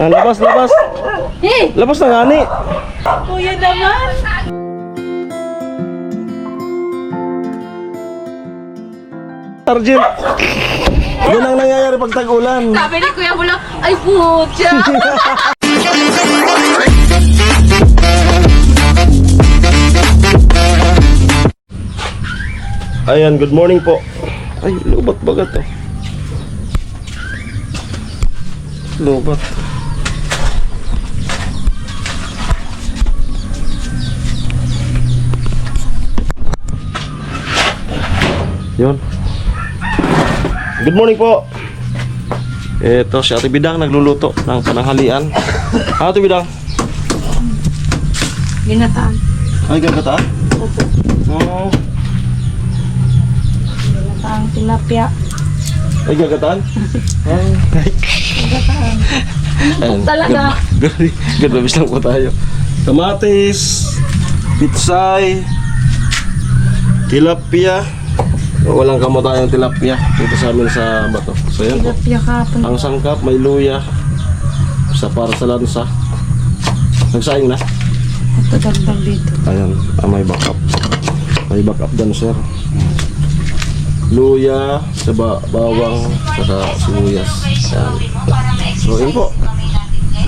Labas, labas. Hey! Labas na nga ni. Kuya naman! Sergeant. Yan ang nangyayari pag tag-ulan. Sabi ni Kuya Bulak, ay putya! Ayan, good morning po. Ay, lubat bagat to. Lubat. Yun. Good morning po. Ito si Ate Bidang nagluluto ng pananghalian. Ate Bidang. Ginataan. Ay, gagataan? Opo. Oo. Ginataang tilapia. Ay, gagataan? Ay. Ginataan. Ayan, Talaga. good vibes lang po tayo. Kamatis, pitsay, tilapia. Walang kamo tayong tilapia dito sa amin sa bato. So yan po. Tilapia kapon. Ang sangkap, may luya. Sa para sa lansa. Nagsaing na? Ito dagdag dito. Ayan, may backup. May backup dyan, sir. Luya, bawang, saka sibuyas. Ayan. So yun po.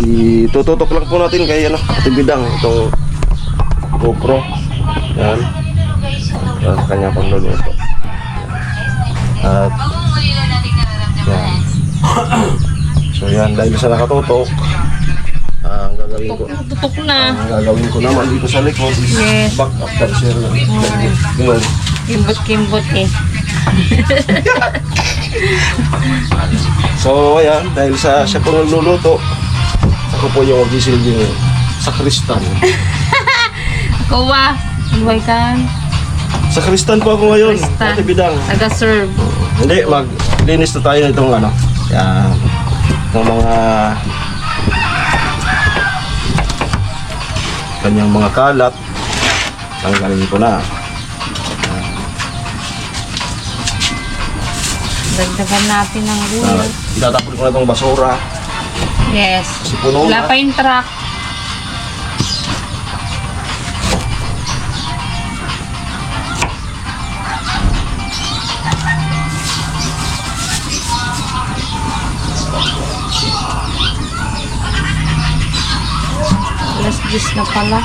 Itututok lang po natin kay Ate Bidang itong GoPro. Yan. Yan sa kanya pang luluto. At yan. So yan, dahil sa nakatutok, ang gagawin ko, Tutok na. ang gagawin ko naman dito sa likod is Yes. back up dan sir. Yun. Kimbot-kimbot eh. So ayan, dahil sa siya po nagluluto, ako po yung magisilbing sakristan. Kuwa. Buhay ka. Sakristan po ako ngayon, Sakristan. Ate Bidang. Taga-serve. Hindi, maglinis na tayo nitong yan, ng mga kanyang mga kalat. Tanggalin ko na. Dagdagan natin ng gulay. Itatapon ko na itong basura. Yes. Kasi puno Wala na. pa yung truck. Alas 10 na pala.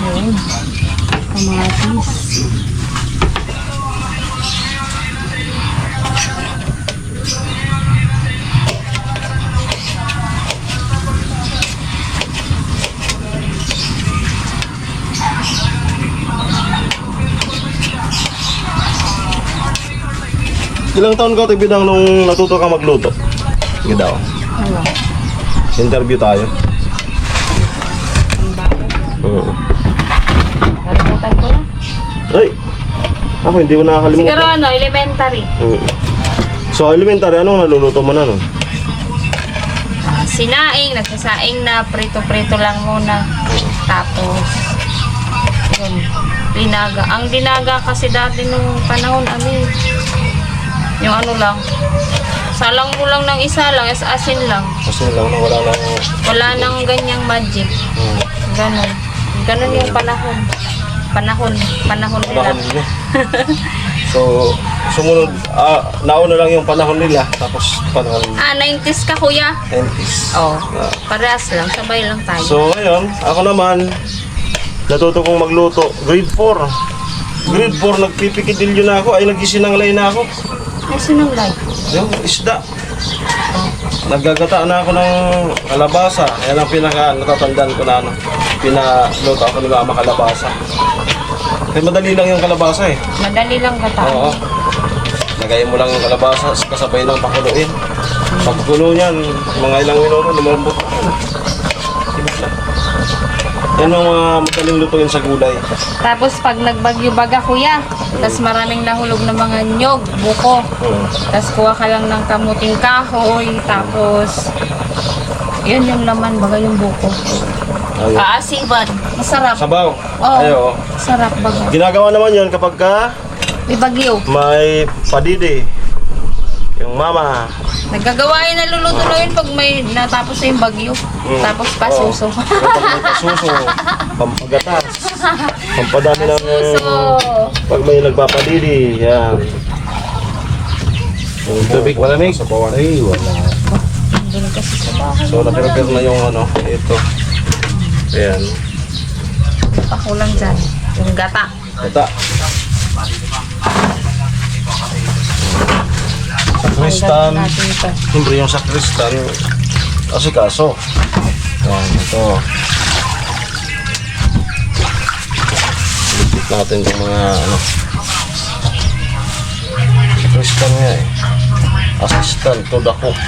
Ayun. Kamatis. Ilang taon ka, Ate Bidang, nung natuto ka magluto? Sige daw. Ano? Interview tayo. Ang bago. Oo. Nalimutan ko na. Ay! Ako hindi ko nakakalimutan. Siguro ano, elementary. So, elementary, anong naluluto mo na nun? Sinaing, nagsasaing na, prito-prito lang muna. Tapos, yun, dinaga. Ang dinaga kasi dati nung panahon, yung ano lang, salang mo lang ng isa lang, asin lang. Kasi lang, wala lang. Wala nang ganyang magic. Ganon. Ganon yung panahon. Panahon nila. Panahon nila. So, sumunod, nauna lang yung panahon nila, tapos panahon 90s ka kuya? 90s. Oh, parehas lang, sabay lang tayo. So, ngayon, ako naman, natuto kong magluto. Grade 4. Grade 4, nagpipikidilyo na ako, ay nagisinanglay na ako. Ay, sinunglay. Yung isda. Naggagata na ako ng kalabasa. Yan ang natatandaan ko na pinaluto ako ni Mama kalabasa. Kaya madali lang yung kalabasa eh. Madali lang kata. Oo. Lagay mo lang yung kalabasa, kasabay ng pakuluin. Pagkulo niyan, mga ilang minuto, lumambot. Yan ang mga madaling lutuin sa gulay. Tapos pag nagbagyo-baga kuya, tapos maraming nahulog na mga nyog, buko. Tapos kuha ka lang ng kamuting kahoy, tapos Yun yung laman, baga yung buko. Ayun. Kaasiban. Masarap. Sabaw. Oo. Ayo. Sarap baga. Ginagawa naman yun kapag ka May bagyo. may padidi. Yung mama. Nagkagawain na luluto na yun pag may natapos na yung bagyo. Tapos pasuso. Kapag may pasuso, pampagatas. Pampadami ng Pasuso. pag may nagpapadidi. Yan. Yung tubig malamig. Sabawan. Ay, wala. Doon kasi sa bahay. So, na-prepare na yung ano, ito. Ayan. Ako lang dyan. Yung gata. Ito. Sakristan. Ang gata natin ito. Siyempre yung sakristan. Asikaso. Ayan, ito. Lipit natin yung mga ano. Sakristan nga eh. Assistant to the cook.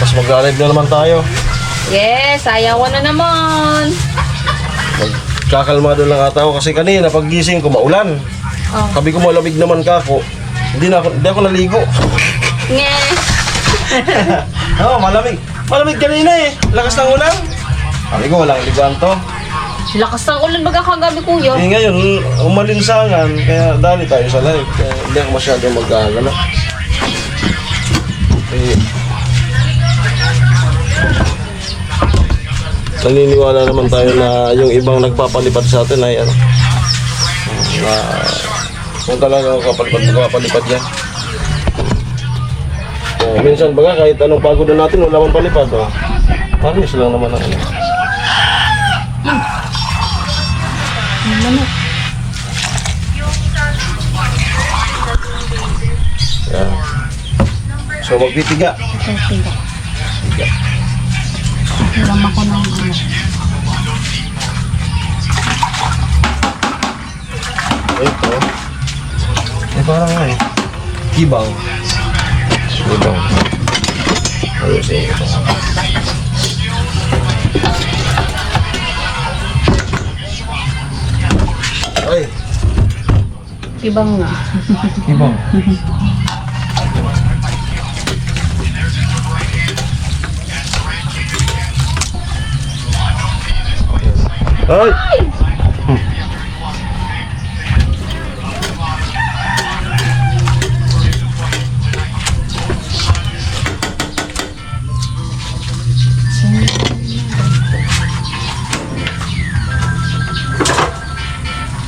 Tapos mag-alive na naman tayo. Yes, ayawan na naman. Magkakalmado lang ata ako kasi kanina paggising ko maulan. Oh. Sabi ko malamig naman ka ako. Hindi ako naligo. Nge. Oo, malamig. Malamig kanina eh. Lakas ng ulan. Sabi ko walang liguan to. Lakas ng ulan baga kagabi kuya. Eh ngayon, umalinsangan. Kaya dali tayo sa live. Kaya hindi ako masyadong magkagala. Eh, naniniwala naman tayo na yung ibang nagpapalipad sa atin ay ano, na kung talaga kapalipad yan. Minsan baga kahit anong pagod na natin wala man palipad. Panis lang naman ang ano. Yan. So magpitiga. Tiga. Hiram ako ng ano. Ito. Eh parang nga eh. Kibang. Kibang. Ayos eh. Ito. Ay. Ibang nga. Kibang. Ay!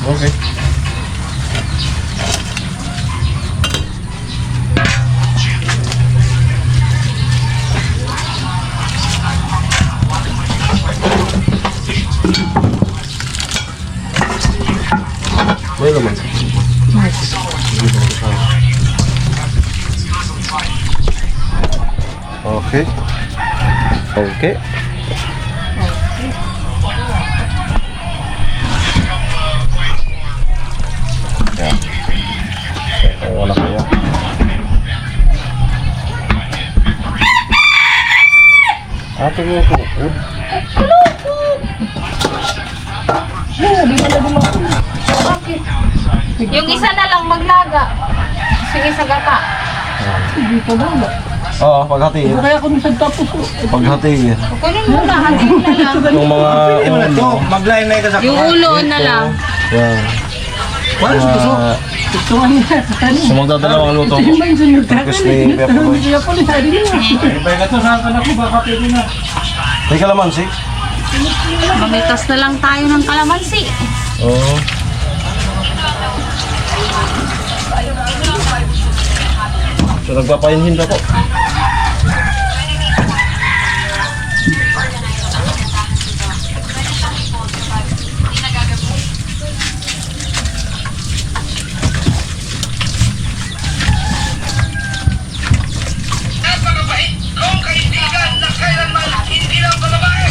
Okay. May laman. Okay. Okay. Yan. Wala kaya. Ate mo ito. Yung isa na lang maglaga. Sige sa gata. Oo, paghatiin. Kaya ako nung tapos ko. Paghatiin. Kunin mo na, hatiin na lang. Yung mga ulo. Maglain na ito sa Yung ulo na lang. Yan. Wala sa puso. Gusto nga niya sa kanin. So magdadalawang luto ko. Yung ba yung sunod ka? Tapos ni Pepper Boy. Kaya po ni Sari na. Ibay ka to sa anak ko, baka pwede na. May kalamansi? Mamitas na lang tayo ng kalamansi. Oo. So nagpapahinhin ako. Napakabait kong kaibigan na kailanman hindi lang babae.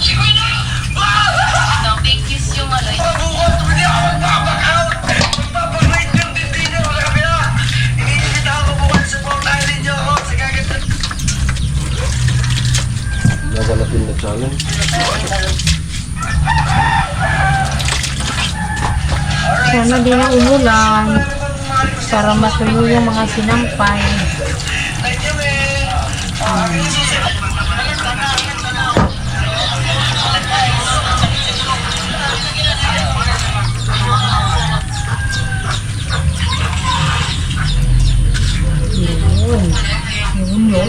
Sigoy na! Big kiss yung alay. Pabukot, hindi ako magpapakaw. Magpapagrate yung dindi niyo sa kabila. Iniimbita ako buwan sa portahan ninyo ako sa kaganda. Nagalapin na challenge. Sana di na umulan. Para matuyo yung mga sinampay.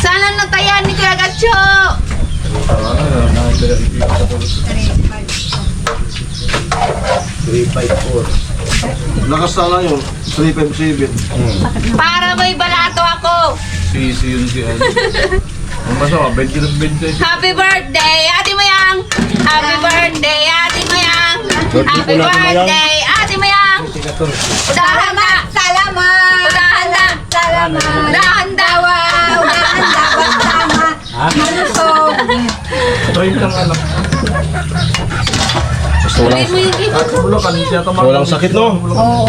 Sana natayan ni Kuya Gacho! 354. Lakas sana yun. 357. Para may balato ako! Si yun si ano. Ang masama, 20 ng 20. Happy birthday, Ate Mayang! Happy birthday, Ate Mayang! Happy birthday, Ate Mayang! Salamat! Salamat! Udahanda! Salamat! Udahanda! Udahanda! Salamat! Malusog! Try lang alam. Basta walang, Mo yung gift. Bulacan, siya ka walang sakit, no?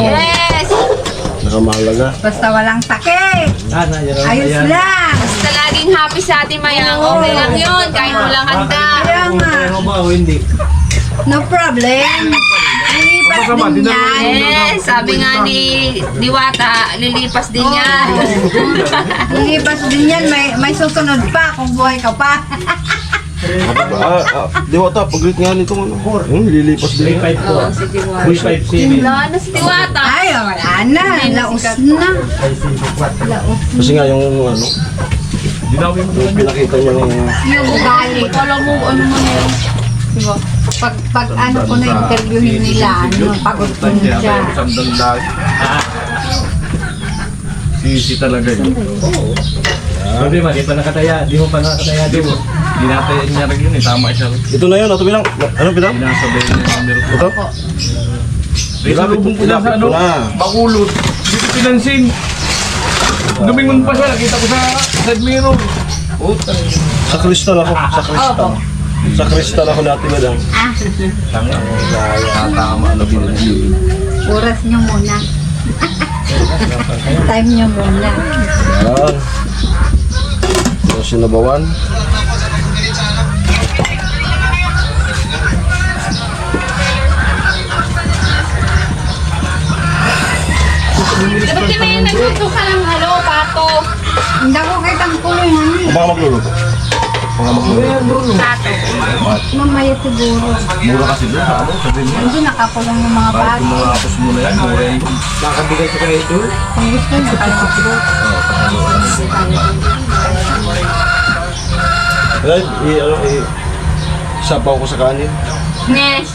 Yes! Nakamahalaga. Basta walang sakit. Ayos lang. Basta laging happy sa Ate Mayang. Okay lang yun, kahit walang handa. Kaya nga. No problem. Lilipas din yan. Yes, sabi nga ni Diwata, lilipas din yan. Lilipas din yan. May susunod pa kung buhay ka pa. Diwata, pag-greet nga nitong ano. Lilipas din. Wala na si Diwata. Ay, wala na. Laos na. Kasi nga yung ano, Dinawin mo doon. pinakita niya ng Yung ugali. Kala mo ano man yun. Diba? Pag ano ko na interviewin nila, ano, pagod ko na siya. Sandal lagi. Sisi talaga yun. Sabi mo, di pa nakataya. Di mo pa nakataya. Di mo. Dinatayan niya rin yun eh. Tama siya. ito na yun, ito bilang. Ano bilang? Dinasabay niya yung numero ko. Ito? Salubong ko na sa ano, Ilapit ko na. Bakulot. Dito pinansin. Dumingon pa siya, nakita ko sa side mirror. Puta. Sa kristal ako. Sa kristal. Sa kristal ako dati bilang. Tanga. Tama na binili. Oras nyo muna. Time nyo muna. Yan. Yung sinabawan. Dapat di may nagluto ka ng ano, pato. Hindi ako kitang kulay, honey. Baka magluluto. Baka magluluto. Pato. Mamaya siguro. Mura kasi doon sa ano, sa Vinma. Hindi nakakulong yung mga Kahit bata. kung mga apos mo na yan, mura yun. Nakabigay ko kayo ito. Kung gusto nyo, kalapro. Right? Sapaw ko sa kanin. Nes.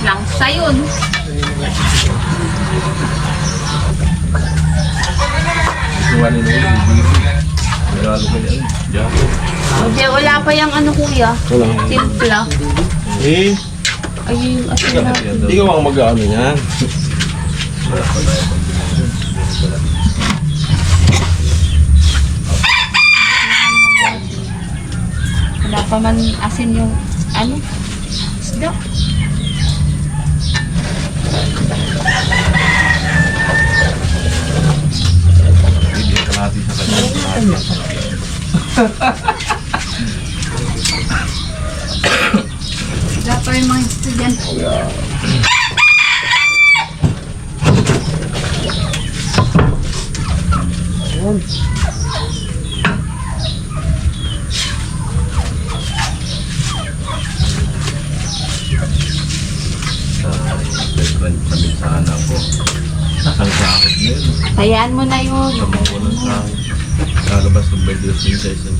Lang sa yun. Kuha nila yun, bibili ko. Regalo ko yan. Diyan. Hindi, wala pa yung ano kuya. Wala. Timpla. Eh, Ay, yung asin na. hindi ka mga mag-ano yan. Wala pa man asin yung ano. Isda. Bibili ka natin sa kanya. Wala pa yung mga estudyante. Best friend kami sana ako. Ang sakit na yun. Hayaan mo na yun. Sama ko ng sakit. Lalabas ng by Diyos yung sa isang.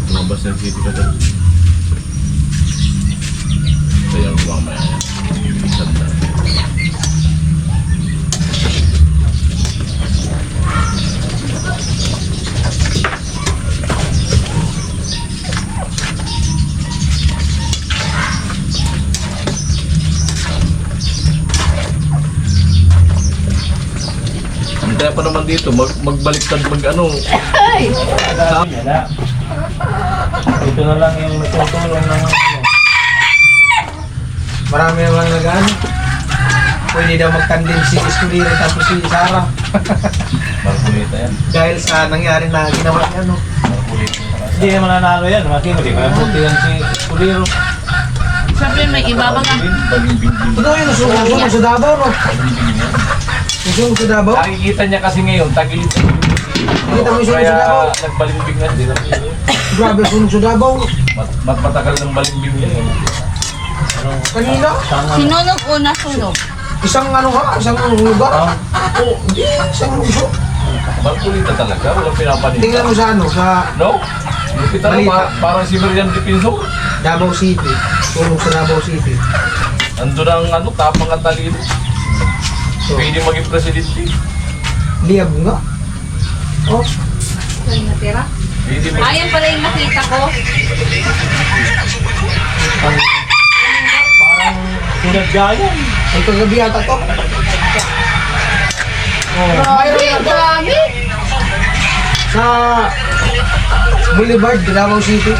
Tumabas ng city ka dyan. Kaya ang mamaya yan. Sanda. Kaya pa naman dito, magbaliktad mag-ano. Ito na lang yung nagtutulong ng ano. Marami naman nag-ano. Pwede daw magtandem si Escudero tapos si Sarah. Markulita yan. Dahil sa nangyari na ginawa niya, no? Hindi naman nanalo yan. Makin, hindi kaya buti yan si Escudero. Sabi may iba ba ka? Totoo yun, nasusunod sa Davao, no? Nasusunod sa Davao? Nakikita niya kasi ngayon, tagilid sa Nakita mo yung sunog sa Davao? Kaya nagbalimbing na din. Grabe, sunog sa Davao. Matagal ng balimbing niya. Kanina, Sinunog o nasunog? isang ano ka, isang lugar. Oo, hindi, isang lugar. Markulita talaga, walang pinapanita. Tingnan mo sa ano, sa No? Lupit ano, Balita. parang si Merian Dipinso. Davao City. Sunog sa Davao City. Ando ang ano, tapang at talino. So, Pwede maging presidente. liyab nga. Oh, Saan natira? Pwede maging Ayan pala yung nakita ko. parang Tulad gayan. Ay, kagabi yata to. Grabe, grabe. Sa Boulevard, Davao City.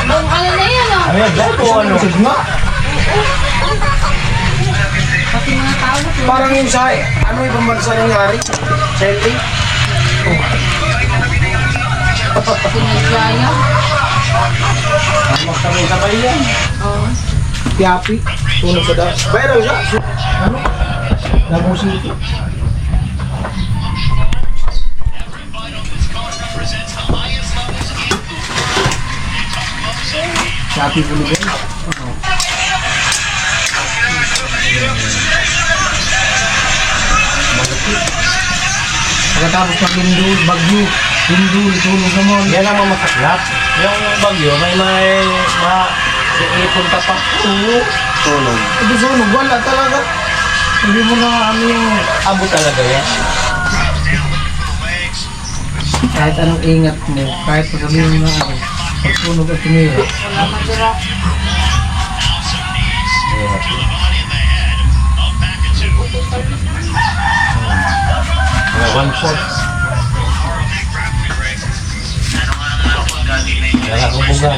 Nung ano na yan, oh. Ano yan, dyan po ano? Sigma. Pati mga tao. Parang yung sa, ano ibang bansa nangyari? Selling. Pinagyaya. Magkabay-sabay yan. Piapi. Tunog sa da. Viral siya. Ano? Davao City. Piapi Boulevard. Pagkatapos ng lindol, bagyo, lindol, tulog naman. Yan ang mamasaklap. Yung bagyo, may ipon ka pa. Oo. Tulog. Ito sunog, wala talaga. Hindi mo na ano yung Abo talaga yan. kahit anong ingat mo, kahit sabihin mo na ano, pag sunog at tumira. Mga 1/4. Yan ako buga.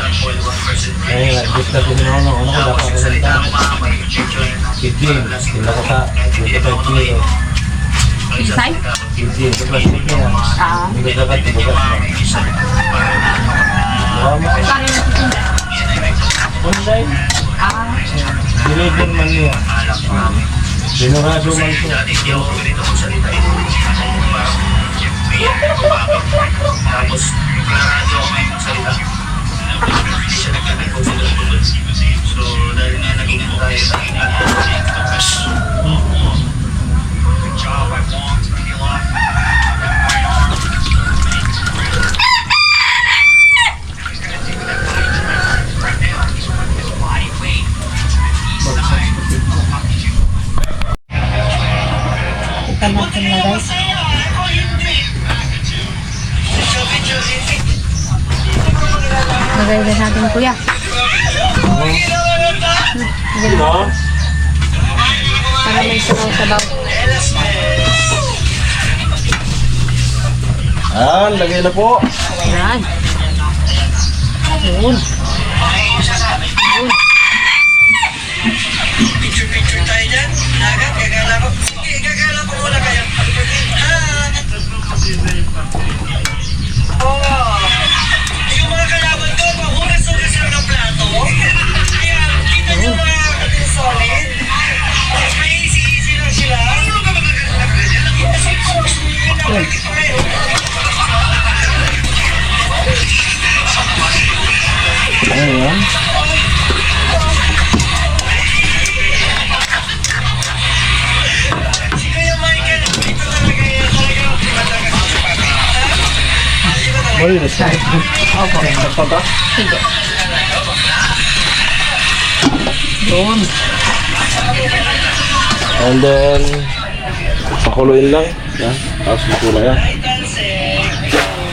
Ay, nag-gift na din ako. Ano ko dapat ko salita? Kid James. Tila ko sa 25 kilo. Isay? Kid James. Sa plastic na yan. Hindi ko dapat ibugas na. Online. Deliver man niya. Dinurado man ko. Tapos, radyo ako may magsalita. Hindi siya nagkakaroon. So, dahil nga naging tayo sa Maganda natin, kuya. No? Para may sabaw-sabaw. Lagay na po. Yan. Yun. picture tayo dyan. Agad, gagala ko. Sige, gagala ko muna kayo. Yung mga kalaban ko, pahugas-hugas lang ng plato. Kaya, kita nyo mga kapatid solid. May easy-easy lang sila. Ayan. Si Kuya Michael, dito talaga yan. Malinis na. Opo. Pagpata? Yun. And then, pakuluin lang. Yan. Tapos luto na yan.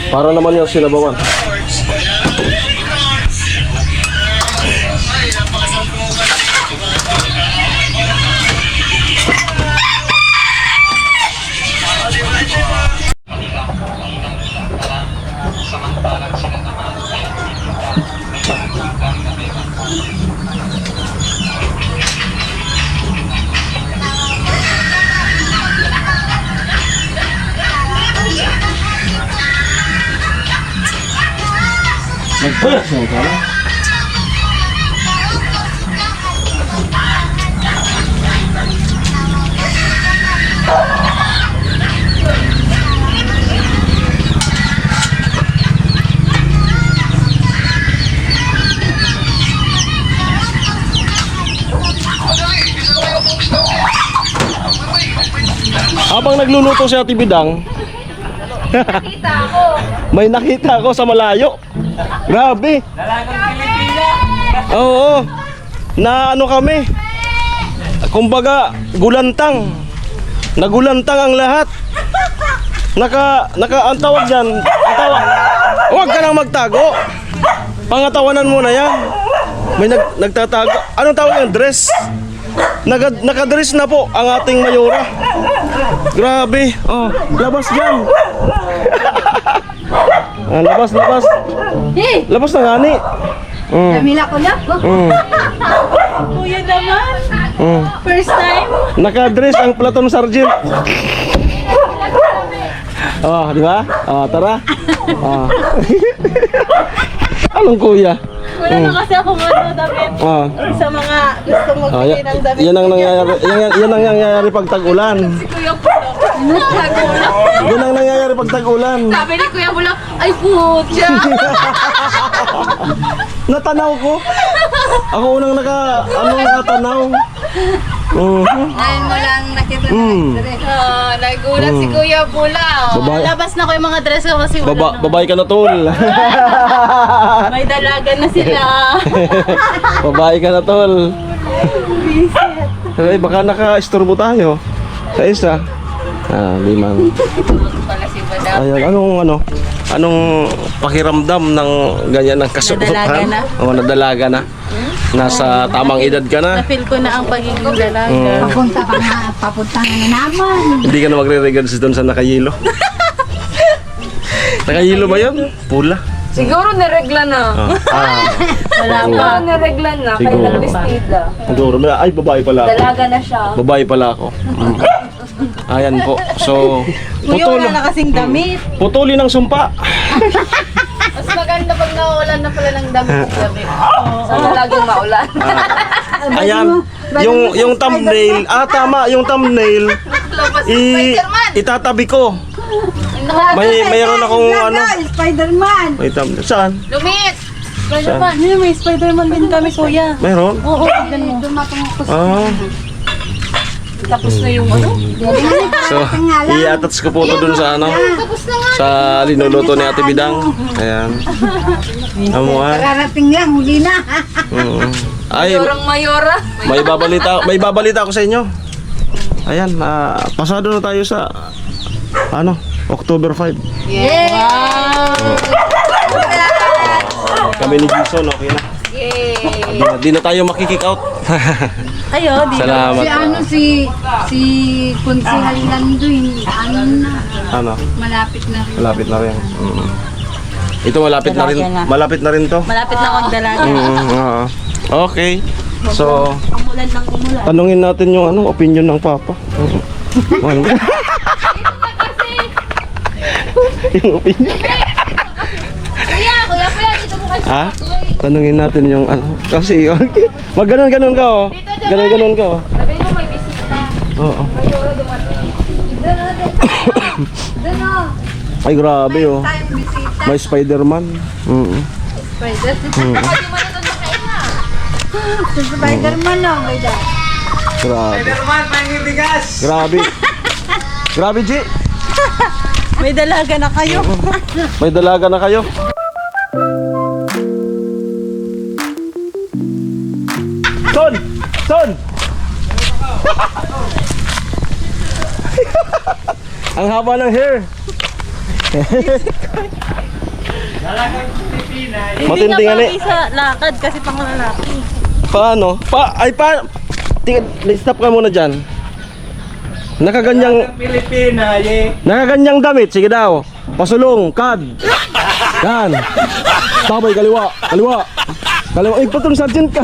Para naman yung sinabawan. Nagpalas mo ka na? Habang nagluluto si Ate Bidang, may nakita ako sa malayo. Grabe. Oo. Na ano kami? Kumbaga, gulantang. Nagulantang ang lahat. Ang tawag dyan. Ang tawag. Huwag ka nang magtago. Pangatawanan mo na yan. May nagtatago. Anong tawag yan? Dress? Nakadress na po ang ating mayora. Grabe. Oh, labas dyan. Labas. Labas na gani. Damila ko na. Kuya naman. Mm. First time. Nakadress ang Platon Sergeant. Oh, di ba? Oh, tara. Oh. Anong kuya? Wala na kasi ako damit. Oh. Sa mga gustong magbigay ng damit. Yan ang nangyayari. Yan ang nangyayari pag tag-ulan. Kuya Pulo. Nagtagulang. Yan ang nangyayari pag tag-ulan. Sabi ni Kuya Pulo, ay putya. Natanaw ko. Ako unang natanaw. Ngayon mo lang nakita na. Nagulat si Kuya Pulo. Babae. Labas na ko yung mga dress ko kasi wala na. Babae ka na, tol. May dalaga na sila. Babae ka na, tol. Ay, baka naka-istorbo tayo. Sa isa. Limang. Pala si Madam. Ayan, anong pakiramdam ng ganyan ng kasuotan? Nadalaga na? Oo, nadalaga na. Nasa tamang edad ka na. Na-feel ko na ang pagiging dalaga. Papunta na naman. Hindi ka na magre-regards doon sa nakayelo. Nakayelo ba yun? Pula. Siguro niregla na. Wala pa. Niregla na. Siguro. Kailang bestida. Siguro. Ay, babae pala ako. Dalaga na siya. Babae pala ako. Ayan po. So, Kuya, wala na kasing damit. putulin ang sumpa. Mas maganda pag naulan na pala ng damit. Sana laging maulan. Ayan. Yung thumbnail. Tama. Yung thumbnail. Itatabi ko. Mayroon akong Spider-Man. May thumbnail. Saan? Lumit! Spider-Man. May Spider-Man din kami, kuya. Mayroon? Oo, tignan mo. Tapos na yung ano? So, i-attach ko po ito dun sa sa linuluto ni Ate Bidang. Ayan. Kararating lang, huli na. Ay, Mayora. may babalita ako sa inyo. Ayan, pasado na tayo sa October 5. Kami ni Jason, okay na. Di na tayo makikick out. Ayo, di. Salamat. Si Kunsihal Landoy, malapit na rin. Malapit na rin. Ito malapit na rin. Malapit na rin to. Malapit na akong dalaga. Okay. So, Umulan ng umulan. tanungin natin yung opinion ng Papa. Yung opinion. Kuya, dito mo kasi. Tanungin natin yung kasi magganon-ganon ka oh. Ganon-ganon ka oh. Sabi mo may bisita. Oo. Mayora dumating. Ay grabe oh. Tayong bisita. May Spider-Man. Spider-Man lang, may dad. Grabe. Spider-Man, pangibigas! Grabe. Grabe, G. May dalaga na kayo. May dalaga na kayo. Son! Ang haba ng hair. Matindi nga ni. Sa lakad kasi pang lalaki. Paano? Stop ka muna dyan. Pilipina, Nakaganyang damit. Sige daw. Pasulong. Kad. Yan. Tabay, kaliwa. Ay, Platon Sergeant ka.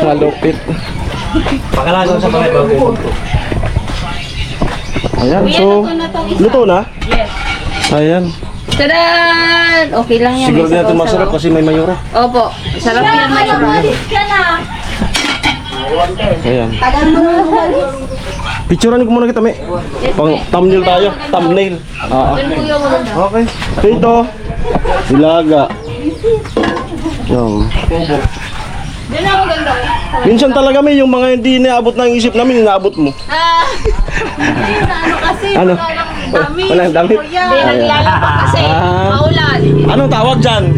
Malupit. Pakalasan sa mga bago. Ayan, so, luto na? Yes. Ayan. Tadaan! Okay lang yan. Siguro din natin masarap kasi may mayora. Opo. Sarap yan. Ayan. Picturean ko muna kita, may. Pang thumbnail tayo. Thumbnail. Okay. So ito, ilaga. Yung. Minsan talaga may yung mga hindi inaabot ng isip namin, inaabot mo. Kasi Walang damit. Hindi naglalaba kasi Ah. maulan. Anong tawag dyan?